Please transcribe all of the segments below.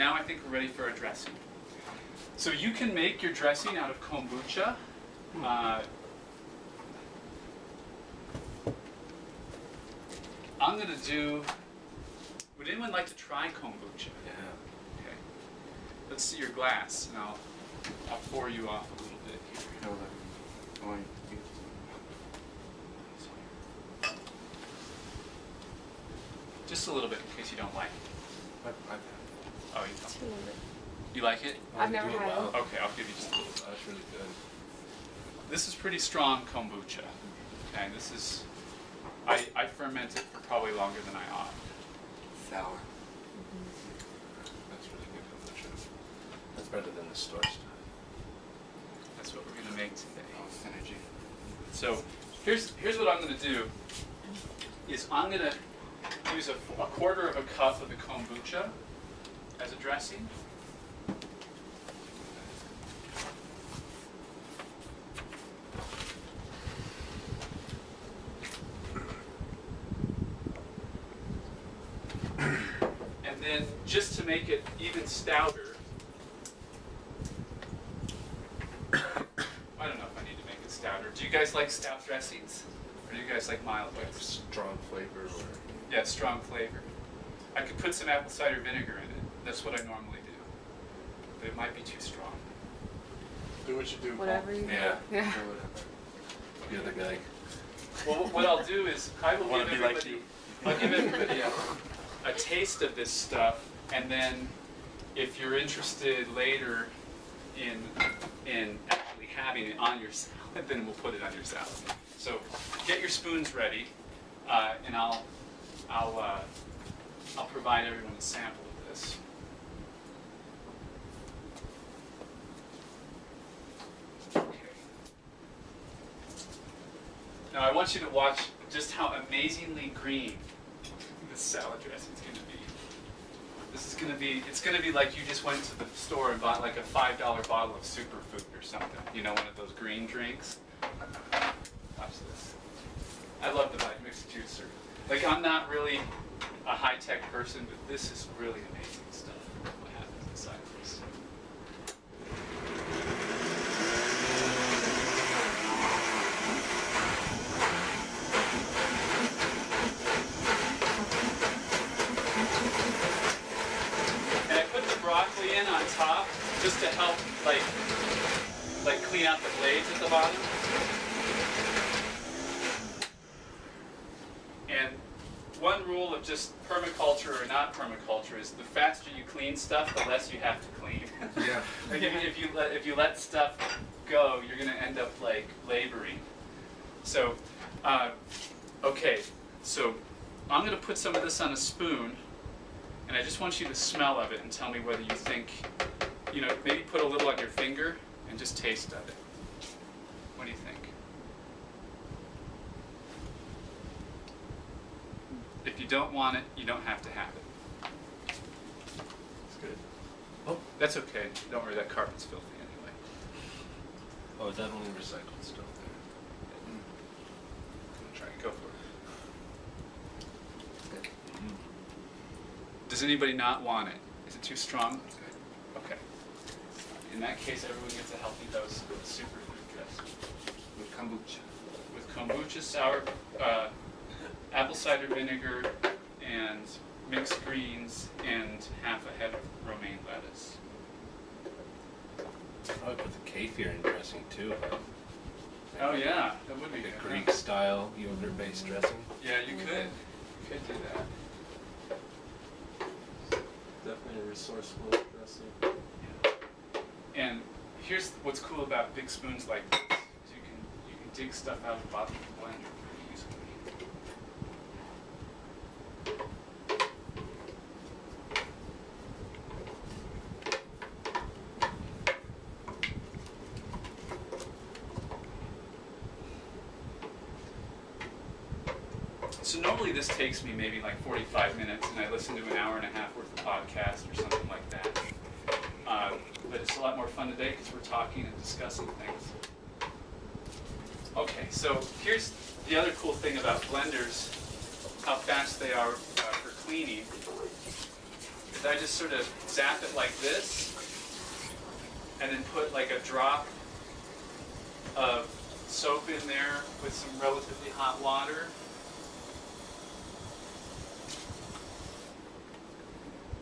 now I think we're ready for our dressing. So you can make your dressing out of kombucha. I'm going to do, would anyone like to try kombucha? Yeah. Okay. Let's see your glass, and I'll pour you off a little bit here. Just a little bit in case you don't like it. Oh, you don't. You like it? I've never had it. Okay, I'll give you just a little. That's really good. This is pretty strong kombucha. Okay, this is, I ferment it for probably longer than I ought. Sour. That's really good kombucha. That's better than the store stuff. That's what we're going to make today. Oh, synergy. So here's what I'm going to do. Is I'm going to use a quarter of a cup of the kombucha as a dressing. And then just to make it even stouter, I don't know if I need to make it stouter. Do you guys like stout dressings? Or do you guys like mild Like ones? strong flavor or... Yeah, strong flavor. I could put some apple cider vinegar in it. That's what I normally do. But it might be too strong. Do what you do. Whatever you do. Yeah. Yeah. Whatever. You're the guy. Well, what I'll do is I will Wanna give be like everybody, you. I'll give everybody a taste of this stuff, and then if you're interested later in actually having it on your salad, then we'll put it on your salad. So get your spoons ready, and I'll provide everyone a sample of this. Okay. Now I want you to watch just how amazingly green this salad dressing is going to be. This is going to be, it's going to be like you just went to the store and bought like a $5 bottle of superfood or something. You know, one of those green drinks. Watch this. I love the Vitamix juicer. Like, I'm not really a high-tech person, but this is really amazing stuff. What happens inside of this? And I put the broccoli in on top just to help, like clean out the blades at the bottom. And one rule of just permaculture or not permaculture is the faster you clean stuff, the less you have to clean. Yeah. Like if you let stuff go, you're going to end up like laboring. So, okay, so I'm going to put some of this on a spoon, and I just want you to smell of it and tell me whether you think, you know, maybe put a little on your finger and just taste of it. What do you think? If you don't want it, you don't have to have it. It's good. Oh, that's okay. Don't worry, that carpet's filthy anyway. Oh, definitely recycled stuff there. I'm gonna try and go for it. Does anybody not want it? Is it too strong? Okay. In that case, everyone gets a healthy dose of superfood dressing. With kombucha. With kombucha, sour, apple cider vinegar, and mixed greens, and half a head of romaine lettuce. I would put the kefir in dressing too. Oh yeah, that would be Like a good. Greek-style yogurt-based dressing. Yeah, you could. You could do that. Definitely a resourceful dressing. And here's what's cool about big spoons like this: is you can dig stuff out of the bottom of the blender pretty easily. So normally this takes me maybe like 45 minutes, and I listen to an hour and a half worth of podcast or something like that. But it's a lot more fun today because we're talking and discussing things. Okay, so here's the other cool thing about blenders, how fast they are for cleaning. is I just sort of zap it like this, and then put like a drop of soap in there with some relatively hot water.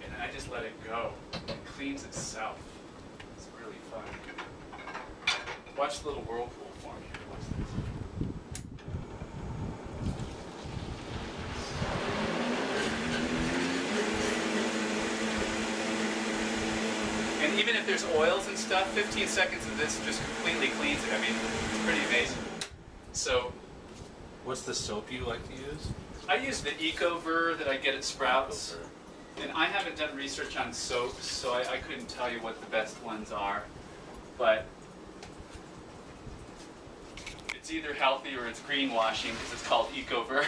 And then I just let it go. It cleans itself. It's really fun. Watch the little whirlpool form here. Watch this. And even if there's oils and stuff, 15 seconds of this just completely cleans it. I mean, it's pretty amazing. So, What's the soap you like to use? I use the EcoVer that I get at Sprouts. And I haven't done research on soaps, so I couldn't tell you what the best ones are. But it's either healthy or it's greenwashing because it's called EcoVer.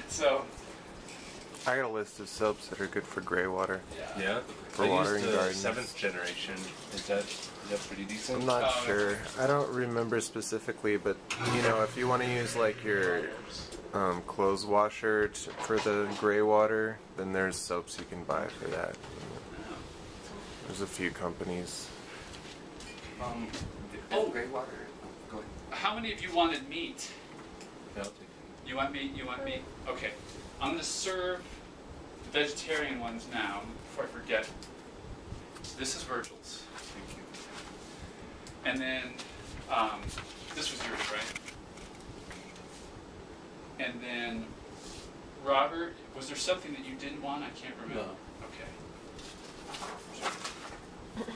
So, I got a list of soaps that are good for gray water. Yeah. For I watering used the gardens. 7th generation. Is that pretty decent? I'm not Oh, sure. I don't remember specifically, but you know, if you want to use like your clothes washer for the gray water, then there's soaps you can buy for that. There's a few companies. Oh. Gray water. Go ahead. How many of you wanted meat? Yeah, I'll take it. You want meat? You want meat? Okay. I'm going to serve the vegetarian ones now, before I forget. This is Virgil's. Thank you. And then, this was yours, right? And then, Robert, was there something that you didn't want? I can't remember. No. Okay.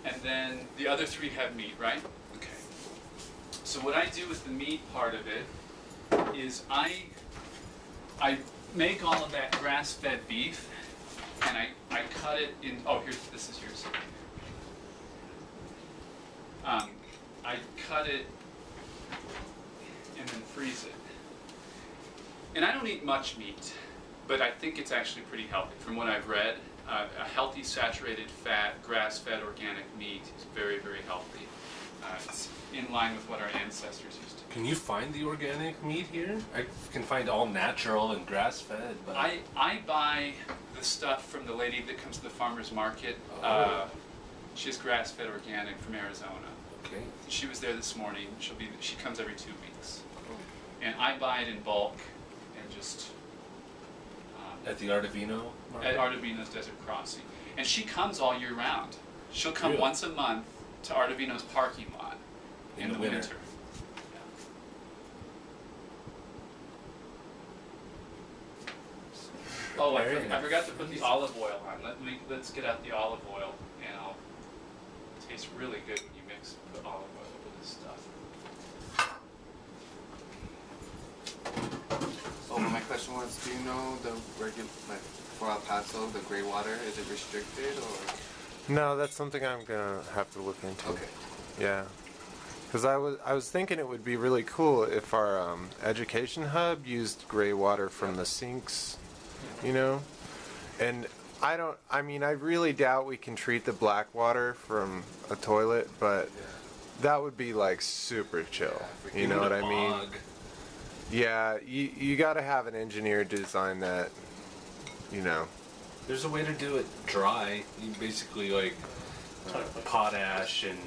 And then the other 3 have meat, right? Okay. So what I do with the meat part of it is I make all of that grass-fed beef, and I cut it in. Oh, this is yours. I cut it and then freeze it. And I don't eat much meat, but I think it's actually pretty healthy. From what I've read, a healthy saturated fat, grass-fed organic meat is very, very healthy. It's in line with what our ancestors used to do. Can you find the organic meat here? I can find all natural and grass-fed, but I buy the stuff from the lady that comes to the farmer's market. Oh. She's grass-fed organic from Arizona. okay. She was there this morning. She comes every 2 weeks. And I buy it in bulk and just At the Artivino market? at Artivino's Desert Crossing. And she comes all year round. She'll come Really? once a month to Artivino's parking lot in the winter. Oh, I forgot to put the olive oil on. Let's get out the olive oil, and it tastes really good when you put olive oil with this stuff. Oh, my question was, do you know the regular, like for El Paso, the gray water, is it restricted or? No, that's something I'm gonna have to look into. Okay. Yeah, because I was thinking it would be really cool if our education hub used gray water from the sinks, you know, and I mean I really doubt we can treat the black water from a toilet, but that would be like super chill. You know what I mean? Yeah, you got to have an engineer design that, you know. There's a way to do it dry. You basically like potash and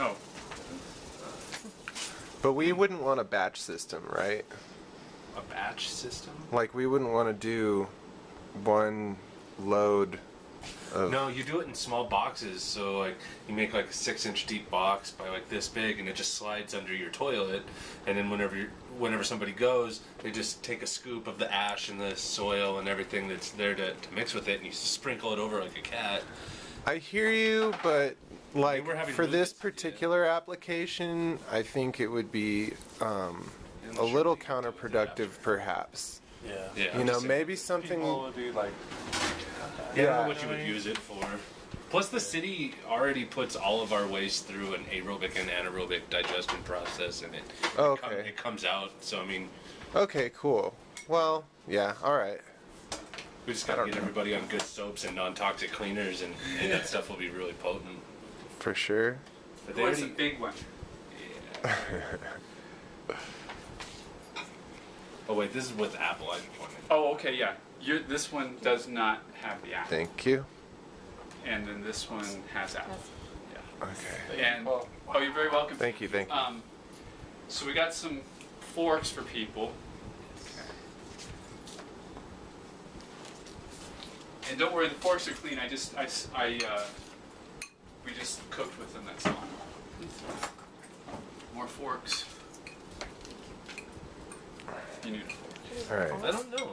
Oh, But we wouldn't want a batch system, right? a batch system. Like we wouldn't want to do one load of. No, you do it in small boxes. So like you make like a 6-inch deep box by like this big, and it just slides under your toilet. And then whenever somebody goes, they just take a scoop of the ash and the soil and everything that's there to mix with it, and you sprinkle it over like a cat. I hear you, but like we're having for this movements, particular application, I think it would be a little counterproductive, perhaps. Yeah. Yeah, You know, just- maybe something. People would be like, I don't know Yeah. what you would use it for. Plus, the city already puts all of our waste through an aerobic and anaerobic digestion process, and Oh, okay. it comes out. So I mean, Okay, cool. Well, yeah, all right. we just I gotta don't get know. everybody on good soaps and non-toxic cleaners, and that stuff will be really potent. For sure. But what's a big one? Yeah. Oh wait, this is with Apple. I just wanted. Oh, okay, yeah. This one does not have the apple, Thank you. and then this one has apple. Yeah. Okay. And oh, you're very welcome. Thank you. Thank you. So we got some forks for people. And don't worry, the forks are clean. We just cooked with them. That's all. More forks. You need a fork. All right. I don't know.